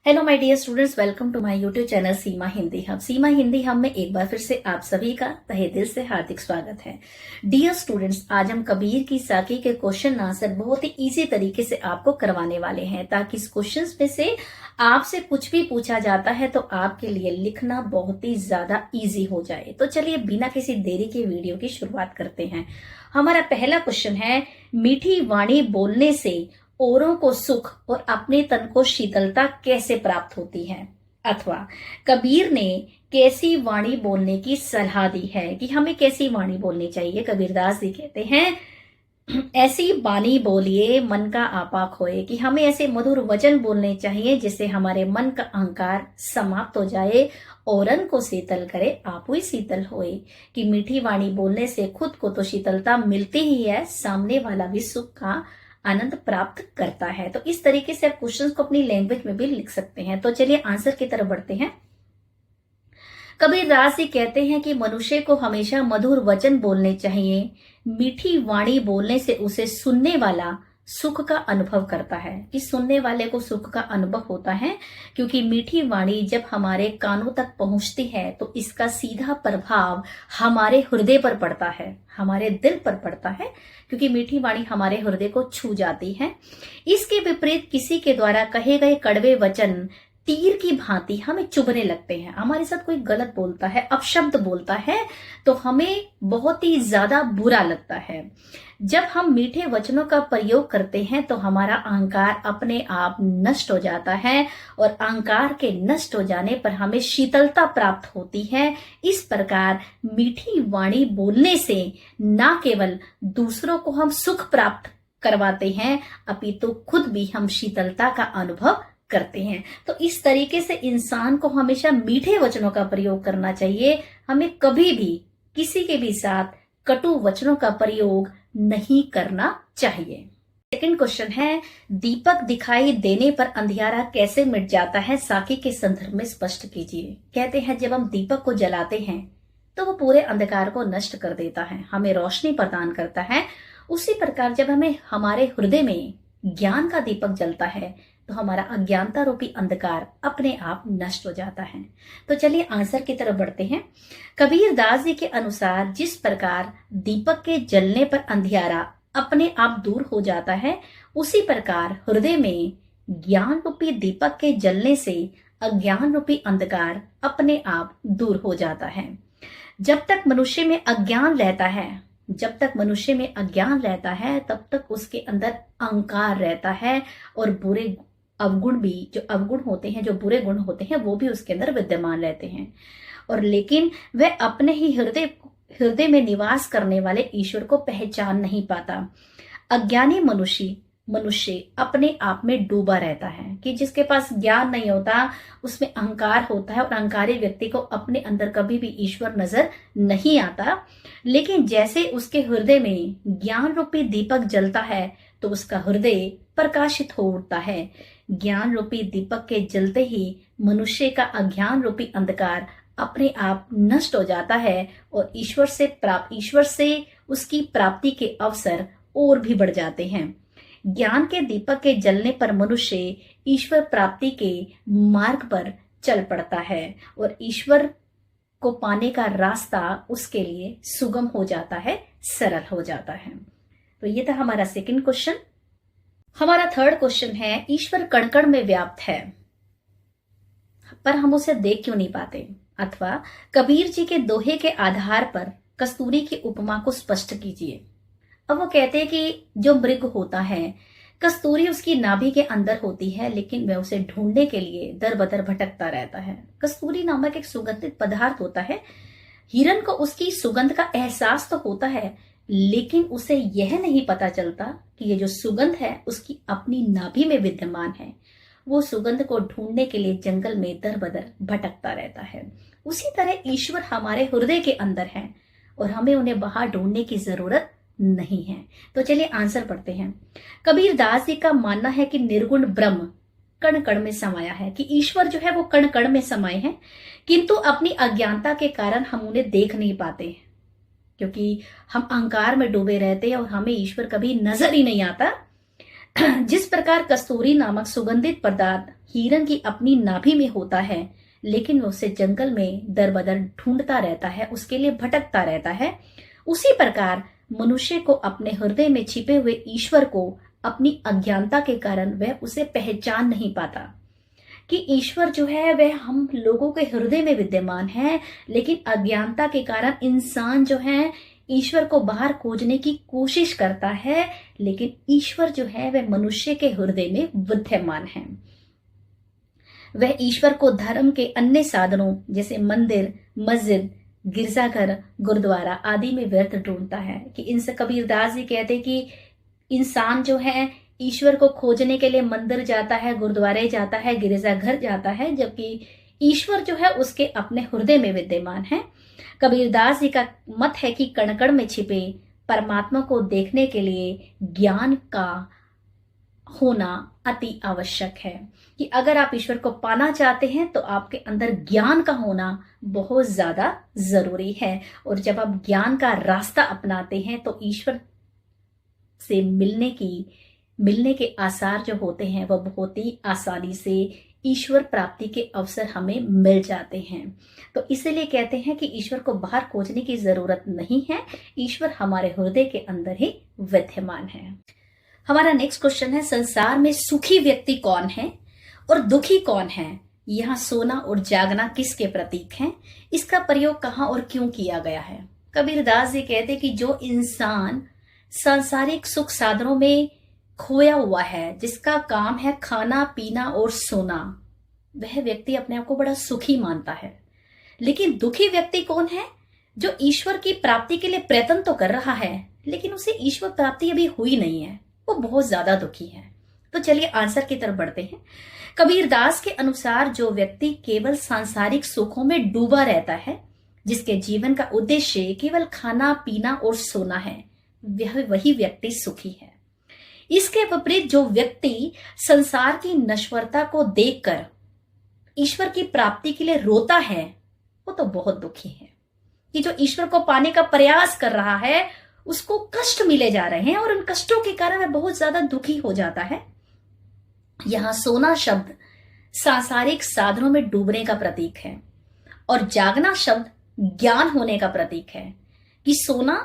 Hello my dear students, welcome to my YouTube channel Seema Hindi hub. Seema Hindi hub में एक बार फिर से आप सभी का तहे दिल से हार्दिक स्वागत है। डियर स्टूडेंट्स, आज हम कबीर की साकी के क्वेश्चन आंसर बहुत ही इजी तरीके से आपको करवाने वाले हैं, ताकि इस क्वेश्चन में से आपसे कुछ भी पूछा जाता है तो आपके लिए लिखना बहुत ही ज्यादा इजी हो जाए। तो चलिए बिना किसी देरी के वीडियो की शुरुआत करते हैं। हमारा पहला क्वेश्चन है, मीठी वाणी बोलने से औरों को सुख और अपने तन को शीतलता कैसे प्राप्त होती है? अथवा कबीर ने कैसी वाणी बोलने की सलाह दी है कि हमें कैसी वाणी बोलनी चाहिए? कबीरदास जी कहते हैं, ऐसी वाणी बोलिए मन का आपा खोए, कि हमें ऐसे मधुर वचन बोलने चाहिए जिससे हमारे मन का अहंकार समाप्त हो जाए, औरन को शीतल करे आप ही शीतल होए। कि मीठी वाणी बोलने से खुद को तो शीतलता मिलती ही है, सामने वाला भी सुख का आनंद प्राप्त करता है। तो इस तरीके से आप क्वेश्चंस को अपनी लैंग्वेज में भी लिख सकते हैं। तो चलिए आंसर की तरफ बढ़ते हैं। कबीरदास जी कहते हैं कि मनुष्य को हमेशा मधुर वचन बोलने चाहिए। मीठी वाणी बोलने से उसे सुनने वाला सुख का अनुभव करता है, कि सुनने वाले को सुख का अनुभव होता है, क्योंकि मीठी वाणी जब हमारे कानों तक पहुंचती है तो इसका सीधा प्रभाव हमारे हृदय पर पड़ता है, हमारे दिल पर पड़ता है, क्योंकि मीठी वाणी हमारे हृदय को छू जाती है। इसके विपरीत किसी के द्वारा कहे गए कड़वे वचन तीर की भांति हमें चुभने लगते हैं। हमारे साथ कोई गलत बोलता है, अपशब्द बोलता है, तो हमें बहुत ही ज्यादा बुरा लगता है। जब हम मीठे वचनों का प्रयोग करते हैं तो हमारा अहंकार अपने आप नष्ट हो जाता है, और अहंकार के नष्ट हो जाने पर हमें शीतलता प्राप्त होती है। इस प्रकार मीठी वाणी बोलने से न केवल दूसरों को हम सुख प्राप्त करवाते हैं, अपितु खुद भी हम शीतलता का अनुभव करते हैं। तो इस तरीके से इंसान को हमेशा मीठे वचनों का प्रयोग करना चाहिए। हमें कभी भी किसी के भी साथ कटु वचनों का प्रयोग नहीं करना चाहिए। सेकंड क्वेश्चन है, दीपक दिखाई देने पर अंधियारा कैसे मिट जाता है? साकी के संदर्भ में स्पष्ट कीजिए। कहते हैं, जब हम दीपक को जलाते हैं तो वो पूरे अंधकार को नष्ट कर देता है, हमें रोशनी प्रदान करता है। उसी प्रकार जब हमें हमारे हृदय में ज्ञान का दीपक जलता है तो हमारा अज्ञानता रूपी अंधकार अपने आप नष्ट हो जाता है। तो चलिए आंसर की तरफ बढ़ते हैं। कबीरदास जी के अनुसार जिस प्रकार दीपक के जलने पर अंधियारा अपने आप दूर हो जाता है, उसी प्रकार हृदय में ज्ञान रूपी दीपक के जलने से अज्ञान रूपी अंधकार अपने आप दूर हो जाता है। जब तक मनुष्य में अज्ञान रहता है, जब तक मनुष्य में अज्ञान रहता है, तब तक उसके अंदर अहंकार रहता है, और बुरे अवगुण भी, जो अवगुण होते हैं, जो बुरे गुण होते हैं, वो भी उसके अंदर विद्यमान रहते हैं। और लेकिन वह अपने ही हृदय में निवास करने वाले ईश्वर को पहचान नहीं पाता। अज्ञानी मनुष्य अपने आप में डूबा रहता है, कि जिसके पास ज्ञान नहीं होता उसमें अहंकार होता है, और अहंकारी व्यक्ति को अपने अंदर कभी भी ईश्वर नजर नहीं आता। लेकिन जैसे उसके हृदय में ज्ञान रूपी दीपक जलता है तो उसका हृदय प्रकाशित हो उठता है। ज्ञान रूपी दीपक के जलते ही मनुष्य का अज्ञान रूपी अंधकार अपने आप नष्ट हो जाता है, और ईश्वर से उसकी प्राप्ति के अवसर और भी बढ़ जाते हैं। ज्ञान के दीपक के जलने पर मनुष्य ईश्वर प्राप्ति के मार्ग पर चल पड़ता है, और ईश्वर को पाने का रास्ता उसके लिए सुगम हो जाता है, सरल हो जाता है। तो ये था हमारा सेकंड क्वेश्चन। हमारा थर्ड क्वेश्चन है, ईश्वर कण कण में व्याप्त है पर हम उसे देख क्यों नहीं पाते? अथवा कबीर जी के दोहे के आधार पर कस्तूरी की उपमा को स्पष्ट कीजिए। अब वो कहते हैं कि जो मृग होता है, कस्तूरी उसकी नाभि के अंदर होती है, लेकिन वह उसे ढूंढने के लिए दर बदर भटकता रहता है। कस्तूरी नामक एक सुगंधित पदार्थ होता है। हिरन को उसकी सुगंध का एहसास तो होता है, लेकिन उसे यह नहीं पता चलता कि ये जो सुगंध है उसकी अपनी नाभि में विद्यमान है। वो सुगंध को ढूंढने के लिए जंगल में दर बदर भटकता रहता है। उसी तरह ईश्वर हमारे हृदय के अंदर है, और हमें उन्हें बाहर ढूंढने की जरूरत नहीं है। तो चलिए आंसर पढ़ते हैं। कबीरदास जी का मानना है कि निर्गुण ब्रह्म कण कण में समाया है, कि ईश्वर जो है वो कण कण में समाये हैं, किंतु अपनी अज्ञानता के कारण हम उन्हें देख नहीं पाते, क्योंकि हम अहंकार में डूबे रहते हैं और हमें ईश्वर कभी नजर ही नहीं आता। जिस प्रकार कस्तूरी नामक हिरन की अपनी नाभि में होता है, लेकिन वो उसे जंगल में दर बदर ढूंढता रहता है, उसके लिए भटकता रहता है, उसी प्रकार मनुष्य को अपने हृदय में छिपे हुए ईश्वर को अपनी अज्ञानता के कारण वह उसे पहचान नहीं पाता कि ईश्वर जो है वह हम लोगों के हृदय में विद्यमान है। लेकिन अज्ञानता के कारण इंसान जो है ईश्वर को बाहर खोजने की कोशिश करता है, लेकिन ईश्वर जो है वह मनुष्य के हृदय में विद्यमान है। वह ईश्वर को धर्म के अन्य साधनों जैसे मंदिर, मस्जिद, गिरजाघर, गुरुद्वारा आदि में व्यर्थ ढूंढता है। कि इनसे कबीरदास जी कहते कि इंसान जो है ईश्वर को खोजने के लिए मंदिर जाता है, गुरुद्वारे जाता है, गिरजाघर जाता है, जबकि ईश्वर जो है उसके अपने हृदय में विद्यमान है। कबीरदास जी का मत है कि कण कण में छिपे परमात्मा को देखने के लिए ज्ञान का होना अति आवश्यक है। कि अगर आप ईश्वर को पाना चाहते हैं तो आपके अंदर ज्ञान का होना बहुत ज्यादा जरूरी है। और जब आप ज्ञान का रास्ता अपनाते हैं तो ईश्वर से मिलने के आसार जो होते हैं वह बहुत ही आसानी से ईश्वर प्राप्ति के अवसर हमें मिल जाते हैं। तो इसीलिए कहते हैं कि ईश्वर को बाहर खोजने की जरूरत नहीं है, ईश्वर हमारे हृदय के अंदर ही विद्यमान है। हमारा नेक्स्ट क्वेश्चन है, संसार में सुखी व्यक्ति कौन है और दुखी कौन है? यहाँ सोना और जागना किसके प्रतीक हैं? इसका प्रयोग कहाँ और क्यों किया गया है? कबीरदास जी कहते कि जो इंसान सांसारिक सुख साधनों में खोया हुआ है, जिसका काम है खाना पीना और सोना, वह व्यक्ति अपने आप को बड़ा सुखी मानता है। लेकिन दुखी व्यक्ति कौन है? जो ईश्वर की प्राप्ति के लिए प्रयत्न तो कर रहा है, लेकिन उसे ईश्वर प्राप्ति अभी हुई नहीं है, वो बहुत ज्यादा दुखी है। तो चलिए आंसर की तरफ बढ़ते हैं। कबीरदास के अनुसार जो व्यक्ति केवल सांसारिक सुखों में डूबा रहता है, जिसके जीवन का उद्देश्य केवल खाना पीना और सोना है, वही व्यक्ति सुखी है। इसके विपरीत जो व्यक्ति संसार की नश्वरता को देखकर ईश्वर की प्राप्ति के लिए रोता है, वो तो बहुत दुखी है। कि जो ईश्वर को पाने का प्रयास कर रहा है उसको कष्ट मिले जा रहे हैं और उन कष्टों के कारण वह बहुत ज्यादा दुखी हो जाता है। यहां सोना शब्द सांसारिक साधनों में डूबने का प्रतीक है और जागना शब्द ज्ञान होने का प्रतीक है। कि सोना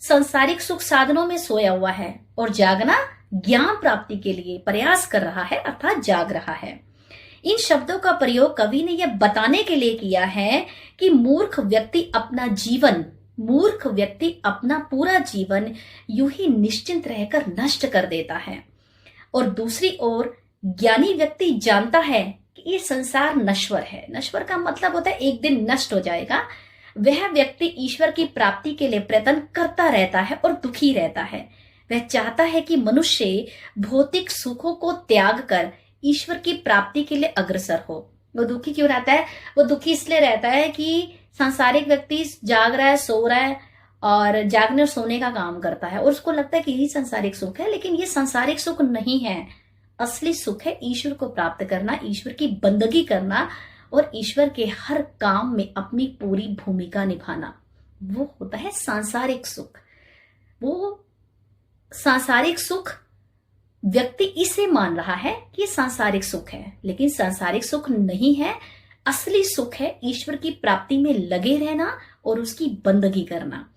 सांसारिक सुख साधनों में सोया हुआ है और जागना ज्ञान प्राप्ति के लिए प्रयास कर रहा है, अर्थात जाग रहा है। इन शब्दों का प्रयोग कवि ने यह बताने के लिए किया है कि मूर्ख व्यक्ति अपना पूरा जीवन यूं ही निश्चिंत रहकर नष्ट कर देता है, और दूसरी ओर ज्ञानी व्यक्ति जानता है कि ये संसार नश्वर है। नश्वर का मतलब होता है एक दिन नष्ट हो जाएगा। वह व्यक्ति ईश्वर की प्राप्ति के लिए प्रयत्न करता रहता है और दुखी रहता है। वह चाहता है कि मनुष्य भौतिक सुखों को त्याग कर ईश्वर की प्राप्ति के लिए अग्रसर हो। वो दुखी क्यों रहता है? वो दुखी इसलिए रहता है कि सांसारिक व्यक्ति जाग रहा है, सो रहा है और जागने और सोने का काम करता है और उसको लगता है कि यही सांसारिक सुख है, लेकिन ये सांसारिक सुख नहीं है। असली सुख है ईश्वर को प्राप्त करना, ईश्वर की बंदगी करना और ईश्वर के हर काम में अपनी पूरी भूमिका निभाना। वो होता है सांसारिक सुख। वो सांसारिक सुख व्यक्ति इसे मान रहा है कि सांसारिक सुख है, लेकिन सांसारिक सुख नहीं है। असली सुख है ईश्वर की प्राप्ति में लगे रहना और उसकी बंदगी करना।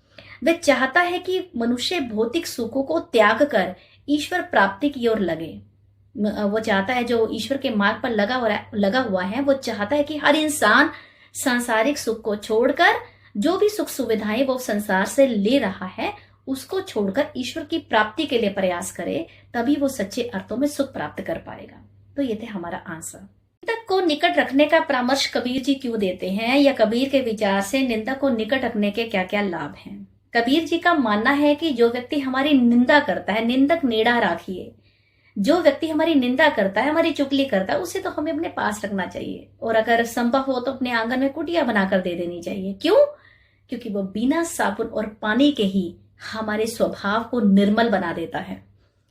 वह चाहता है कि मनुष्य भौतिक सुखों को त्याग कर ईश्वर प्राप्ति की ओर लगे। वो चाहता है, जो ईश्वर के मार्ग पर लगा हुआ है, वो चाहता है कि हर इंसान सांसारिक सुख को छोड़कर जो भी सुख सुविधाएं वो संसार से ले रहा है उसको छोड़कर ईश्वर की प्राप्ति के लिए प्रयास करे, तभी वो सच्चे अर्थों में सुख प्राप्त कर पाएगा। तो ये थे हमारा आंसर। निंदक को निकट रखने का परामर्श कबीर जी क्यों देते हैं, या कबीर के विचार से निंदक को निकट रखने के क्या क्या लाभ हैं? कबीर जी का मानना है कि जो व्यक्ति हमारी निंदा करता है, निंदक नेड़ा राखिए, जो व्यक्ति हमारी निंदा करता है, हमारी चुगली करता है, उसे तो हमें अपने पास रखना चाहिए और अगर संभव हो तो अपने आंगन में कुटिया बनाकर दे देनी चाहिए। क्यों? क्योंकि वो बिना साबुन और पानी के ही हमारे स्वभाव को निर्मल बना देता है,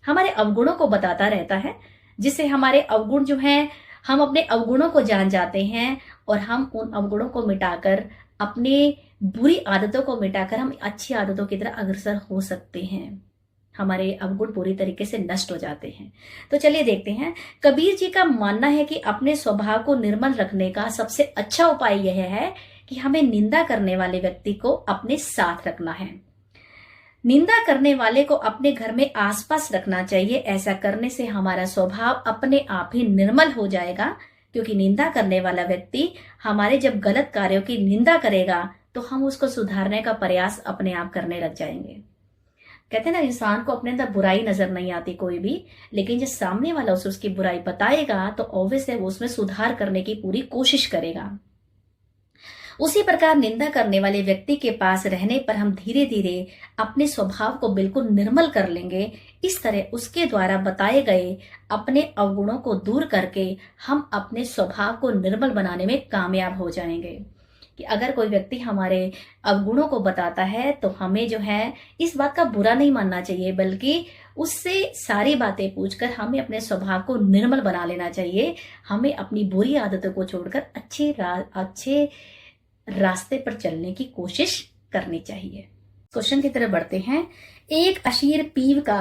हमारे अवगुणों को बताता रहता है, जिससे हमारे अवगुण जो हैं, हम अपने अवगुणों को जान जाते हैं और हम उन अवगुणों को मिटाकर, अपने बुरी आदतों को मिटाकर हम अच्छी आदतों की तरह अग्रसर हो सकते हैं। हमारे अवगुण पूरी तरीके से नष्ट हो जाते हैं। तो चलिए देखते हैं। कबीर जी का मानना है कि अपने स्वभाव को निर्मल रखने का सबसे अच्छा उपाय यह है कि हमें निंदा करने वाले व्यक्ति को अपने साथ रखना है। निंदा करने वाले को अपने घर में आसपास रखना चाहिए। ऐसा करने से हमारा स्वभाव अपने आप ही निर्मल हो जाएगा, क्योंकि निंदा करने वाला व्यक्ति हमारे जब गलत कार्यों की निंदा करेगा तो हम उसको सुधारने का प्रयास अपने आप करने लग जाएंगे। कहते हैं ना, इंसान को अपने अंदर बुराई नजर नहीं आती कोई भी, लेकिन जब सामने वाला उसे उसकी बुराई बताएगा तो ऑब्वियस है वो उसमें सुधार करने की पूरी कोशिश करेगा। उसी प्रकार निंदा करने वाले व्यक्ति के पास रहने पर हम धीरे धीरे अपने स्वभाव को बिल्कुल निर्मल कर लेंगे। इस तरह उसके द्वारा बताए गए अपने अवगुणों को दूर करके हम अपने स्वभाव को निर्मल बनाने में कामयाब हो जाएंगे। कि अगर कोई व्यक्ति हमारे अवगुणों को बताता है तो हमें जो है इस बात का बुरा नहीं मानना चाहिए, बल्कि उससे सारी बातें पूछकर हमें अपने स्वभाव को निर्मल बना लेना चाहिए। हमें अपनी बुरी आदतों को छोड़कर अच्छे रास्ते पर चलने की कोशिश करनी चाहिए। क्वेश्चन की तरफ बढ़ते हैं। एक अशीर पीव का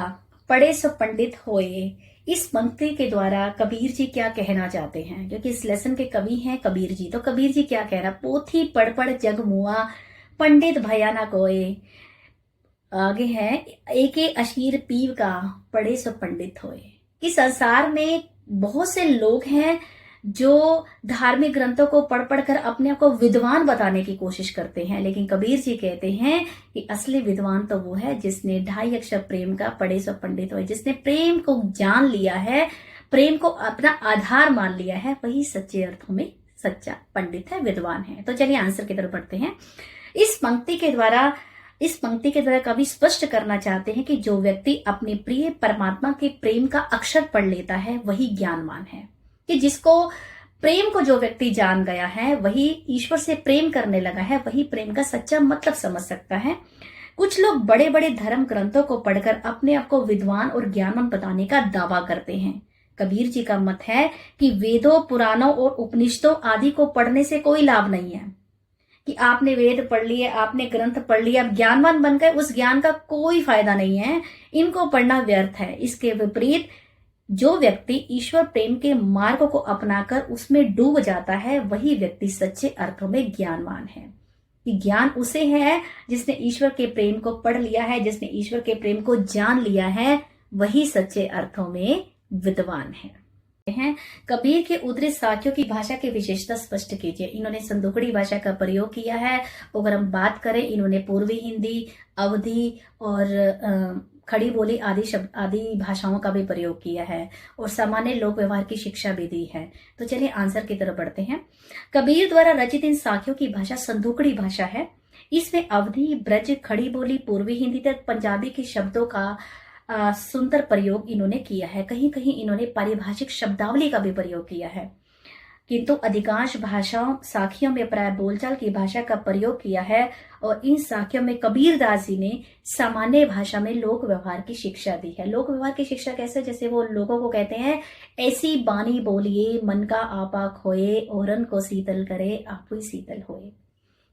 पढ़े सो पंडित होए, इस पंक्ति के द्वारा कबीर जी क्या कहना चाहते हैं? क्योंकि इस लेसन के कवि हैं कबीर जी, तो कबीर जी क्या कह रहा? पोथी पढ़ पढ़ जग मुआ, पंडित भया ना कोय। आगे है, एक अशीर पीव का पढ़े सो पंडित होए। कि संसार में बहुत से लोग हैं जो धार्मिक ग्रंथों को पढ़ पढ़कर अपने आप को विद्वान बताने की कोशिश करते हैं, लेकिन कबीर जी कहते हैं कि असली विद्वान तो वो है जिसने 2.5 अक्षर प्रेम का पढ़े सो पंडित होए। जिसने प्रेम को जान लिया है, प्रेम को अपना आधार मान लिया है, वही सच्चे अर्थों में सच्चा पंडित है, विद्वान है। तो चलिए आंसर की तरफ बढ़ते हैं। इस पंक्ति के द्वारा कवि स्पष्ट करना चाहते हैं कि जो व्यक्ति अपने प्रिय परमात्मा के प्रेम का अक्षर पढ़ लेता है वही ज्ञानवान है। कि जिसको प्रेम को जो व्यक्ति जान गया है, वही ईश्वर से प्रेम करने लगा है, वही प्रेम का सच्चा मतलब समझ सकता है। कुछ लोग बड़े बड़े धर्म ग्रंथों को पढ़कर अपने आप को विद्वान और ज्ञानवान बताने का दावा करते हैं। कबीर जी का मत है कि वेदों, पुराणों और उपनिषदों आदि को पढ़ने से कोई लाभ नहीं है। कि आपने वेद पढ़ लिए, आपने ग्रंथ पढ़ लिए, आप ज्ञानवान बन गए, उस ज्ञान का कोई फायदा नहीं है, इनको पढ़ना व्यर्थ है। इसके विपरीत जो व्यक्ति ईश्वर प्रेम के मार्ग को अपनाकर उसमें डूब जाता है, वही व्यक्ति सच्चे अर्थों में ज्ञानवान है। कि ज्ञान उसे है जिसने ईश्वर के प्रेम को पढ़ लिया है, जिसने ईश्वर के प्रेम को जान लिया है, वही सच्चे अर्थों में विद्वान है। कबीर के उद्धृत साखियों की भाषा की विशेषता स्पष्ट कीजिए। इन्होंने संदूकड़ी भाषा का प्रयोग किया है। अगर हम बात करें, इन्होंने पूर्वी हिंदी, अवधी और खड़ी बोली आदि भाषाओं का भी प्रयोग किया है और सामान्य लोक व्यवहार की शिक्षा भी दी है। तो चलिए आंसर की तरफ बढ़ते हैं। कबीर द्वारा रचित इन साखियों की भाषा संदूकड़ी भाषा है। इसमें अवधी, ब्रज, खड़ी बोली, पूर्वी हिंदी तक पंजाबी के शब्दों का सुंदर प्रयोग इन्होंने किया है। कहीं कहीं इन्होंने पारिभाषिक शब्दावली का भी प्रयोग किया है, किंतु अधिकांश भाषाओं साखियों में प्राय बोलचाल की भाषा का प्रयोग किया है। और इन साखियों में कबीरदास जी ने सामान्य भाषा में लोक व्यवहार की शिक्षा दी है। लोक व्यवहार की शिक्षा कैसे? जैसे वो लोगों को कहते हैं, ऐसी बानी बोलिए मन का आपा खोए, औरन को शीतल करे आप ही शीतल होए।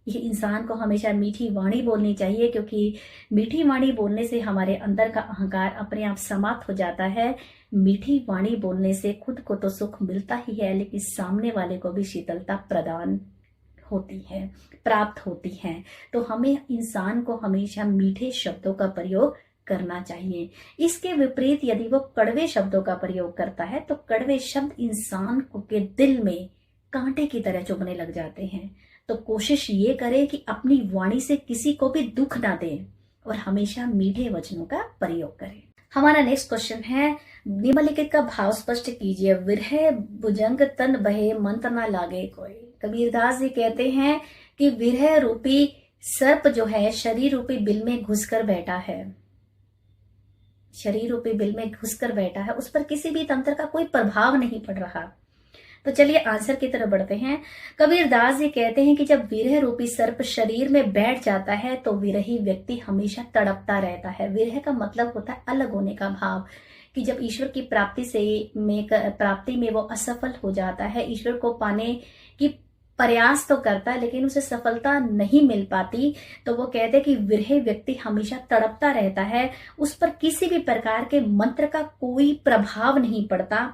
ये इंसान को हमेशा मीठी वाणी बोलनी चाहिए, क्योंकि मीठी वाणी बोलने से हमारे अंदर का अहंकार अपने आप समाप्त हो जाता है। मीठी वाणी बोलने से खुद को तो सुख मिलता ही है, लेकिन सामने वाले को भी शीतलता प्रदान होती है, प्राप्त होती है। तो हमें इंसान को हमेशा मीठे शब्दों का प्रयोग करना चाहिए। इसके विपरीत यदि वो कड़वे शब्दों का प्रयोग करता है तो कड़वे शब्द इंसान को के दिल में कांटे की तरह चुभने लग जाते हैं। तो कोशिश ये करें कि अपनी वाणी से किसी को भी दुख ना दें और हमेशा मीठे वचनों का प्रयोग करें। हमारा नेक्स्ट क्वेश्चन है, निम्नलिखित का भाव स्पष्ट कीजिए। विरह भुजंग तन बहे मंत्र ना लागे कोई। कबीरदास जी कहते हैं कि विरह रूपी सर्प जो है शरीर रूपी बिल में घुसकर बैठा है, शरीर रूपी बिल में घुसकर बैठा है, उस पर किसी भी तंत्र का कोई प्रभाव नहीं पड़ रहा। तो चलिए आंसर की तरफ बढ़ते हैं। कबीरदास जी कहते हैं कि जब विरह रूपी सर्प शरीर में बैठ जाता है तो विरही व्यक्ति हमेशा तड़पता रहता है। विरह का मतलब होता है अलग होने का भाव, कि जब ईश्वर की प्राप्ति में वो असफल हो जाता है, ईश्वर को पाने की प्रयास तो करता है लेकिन उसे सफलता नहीं मिल पाती, तो वो कहते हैं कि विरही व्यक्ति हमेशा तड़पता रहता है, उस पर किसी भी प्रकार के मंत्र का कोई प्रभाव नहीं पड़ता।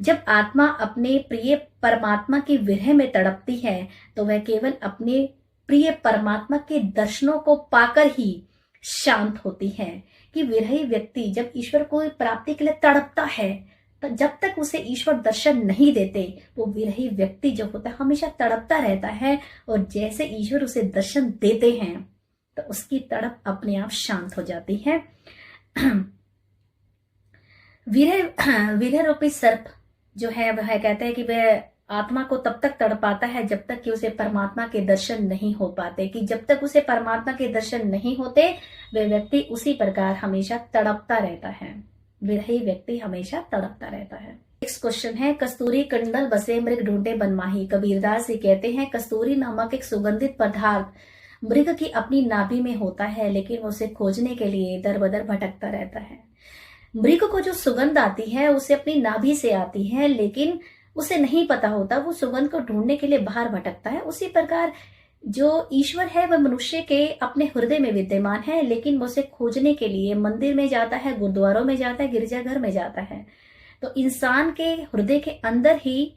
जब आत्मा अपने प्रिय परमात्मा की विरह में तड़पती है तो वह केवल अपने प्रिय परमात्मा के दर्शनों को पाकर ही शांत होती है। कि विरही व्यक्ति जब ईश्वर को प्राप्ति के लिए तड़पता है, तो जब तक उसे ईश्वर दर्शन नहीं देते, वो विरही व्यक्ति जो होता है हमेशा तड़पता रहता है, और जैसे ईश्वर उसे दर्शन देते हैं तो उसकी तड़प अपने आप शांत हो जाती है। विरह रूपी सर्प जो है वह कहते हैं कि वह आत्मा को तब तक तड़पाता है जब तक कि उसे परमात्मा के दर्शन नहीं हो पाते, कि जब तक उसे परमात्मा के दर्शन नहीं होते वह व्यक्ति उसी प्रकार हमेशा तड़पता रहता है। विरही व्यक्ति हमेशा तड़पता रहता है। नेक्स्ट क्वेश्चन है, कस्तूरी कंडल बसे मृग ढूंढे बनमाही। कबीरदास जी कहते हैं कस्तूरी नामक एक सुगंधित पदार्थ मृग की अपनी नाभि में होता है, लेकिन उसे खोजने के लिए दर बदर भटकता रहता है। मृग को जो सुगंध आती है उसे अपनी नाभि से आती है, लेकिन उसे नहीं पता होता, वो सुगंध को ढूंढने के लिए बाहर भटकता है। उसी प्रकार जो ईश्वर है वह मनुष्य के अपने हृदय में विद्यमान है, लेकिन वो उसे खोजने के लिए मंदिर में जाता है, गुरुद्वारों में जाता है, गिरजाघर में जाता है। तो इंसान के हृदय के अंदर ही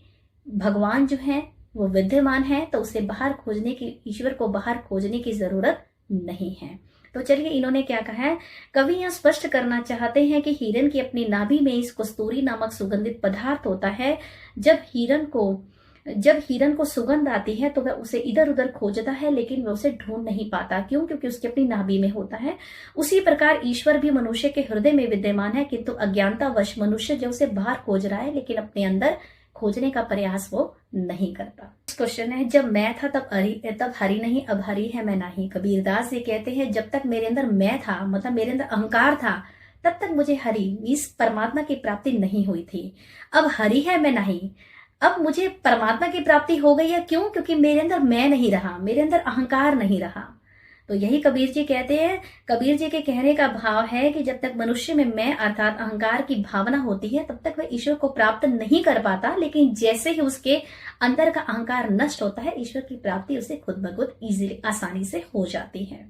भगवान जो है वो विद्यमान है, तो उसे बाहर खोजने की, ईश्वर को बाहर खोजने की जरूरत नहीं है। तो चलिए इन्होंने क्या कहा है, कवि यहाँ स्पष्ट करना चाहते हैं कि हिरन की अपनी नाभि में इस कस्तूरी नामक सुगंधित पदार्थ होता है। जब हिरन को सुगंध आती है तो वह उसे इधर उधर खोजता है, लेकिन वह उसे ढूंढ नहीं पाता। क्यों? क्योंकि उसकी अपनी नाभि में होता है। उसी प्रकार ईश्वर भी मनुष्य के हृदय में विद्यमान है, किंतु अज्ञानतावश मनुष्य जो उसे बाहर खोज रहा है, लेकिन अपने अंदर खोजने का प्रयास वो नहीं करता। क्वेश्चन है, जब मैं था तब हरि नहीं, अब हरि है मैं नहीं। कबीरदास जी कहते हैं जब तक मेरे अंदर मैं था, मतलब मेरे अंदर अहंकार था, तब तक मुझे हरि इस परमात्मा की प्राप्ति नहीं हुई थी। अब हरि है मैं नहीं, अब मुझे परमात्मा की प्राप्ति हो गई है। क्यों? क्योंकि मेरे अंदर मैं नहीं रहा, मेरे अंदर अहंकार नहीं रहा। तो यही कबीर जी कहते हैं। कबीर जी के कहने का भाव है कि जब तक मनुष्य में मैं अर्थात अहंकार की भावना होती है तब तक वह ईश्वर को प्राप्त नहीं कर पाता, लेकिन जैसे ही उसके अंदर का अहंकार नष्ट होता है, ईश्वर की प्राप्ति उसे खुद ब खुद इजीली, आसानी से हो जाती है।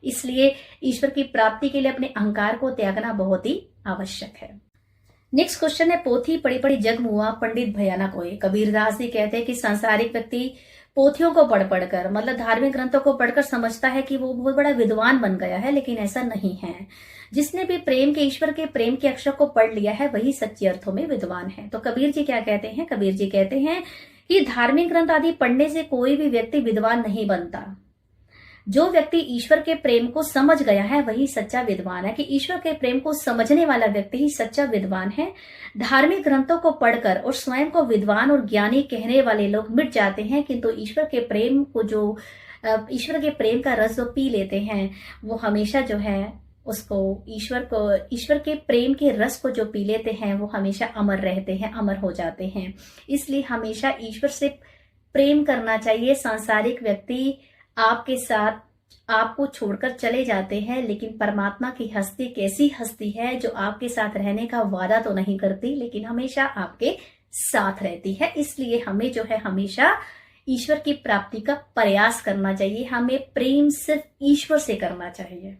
इसलिए ईश्वर की प्राप्ति के लिए अपने अहंकार को त्यागना बहुत ही आवश्यक है। नेक्स्ट क्वेश्चन है, पोथी पढ़ी पढ़ी जग मुआ पंडित भयाना कोई। कबीरदास जी कहते हैं कि सांसारिक व्यक्ति पोथियों को पढ़ पढ़कर, मतलब धार्मिक ग्रंथों को पढ़कर समझता है कि वो बहुत बड़ा विद्वान बन गया है, लेकिन ऐसा नहीं है। जिसने भी प्रेम के, ईश्वर के प्रेम के अक्षर को पढ़ लिया है वही सच्चे अर्थों में विद्वान है। तो कबीर जी क्या कहते हैं? कबीर जी कहते हैं कि धार्मिक ग्रंथ आदि पढ़ने से कोई भी व्यक्ति विद्वान नहीं बनता। जो व्यक्ति ईश्वर के प्रेम को समझ गया है वही सच्चा विद्वान है, कि ईश्वर के प्रेम को समझने वाला व्यक्ति ही सच्चा विद्वान है। धार्मिक ग्रंथों को पढ़कर और स्वयं को विद्वान और ज्ञानी कहने वाले लोग मिट जाते हैं, किंतु ईश्वर के प्रेम को जो ईश्वर के प्रेम का रस जो पी लेते हैं वो हमेशा जो है उसको ईश्वर के प्रेम के रस को जो पी लेते हैं वो हमेशा अमर रहते हैं, अमर हो जाते हैं। इसलिए हमेशा ईश्वर से प्रेम करना चाहिए। सांसारिक व्यक्ति आपके साथ आपको छोड़कर चले जाते हैं, लेकिन परमात्मा की हस्ती कैसी हस्ती है जो आपके साथ रहने का वादा तो नहीं करती, लेकिन हमेशा आपके साथ रहती है। इसलिए हमें जो है हमेशा ईश्वर की प्राप्ति का प्रयास करना चाहिए। हमें प्रेम सिर्फ ईश्वर से करना चाहिए।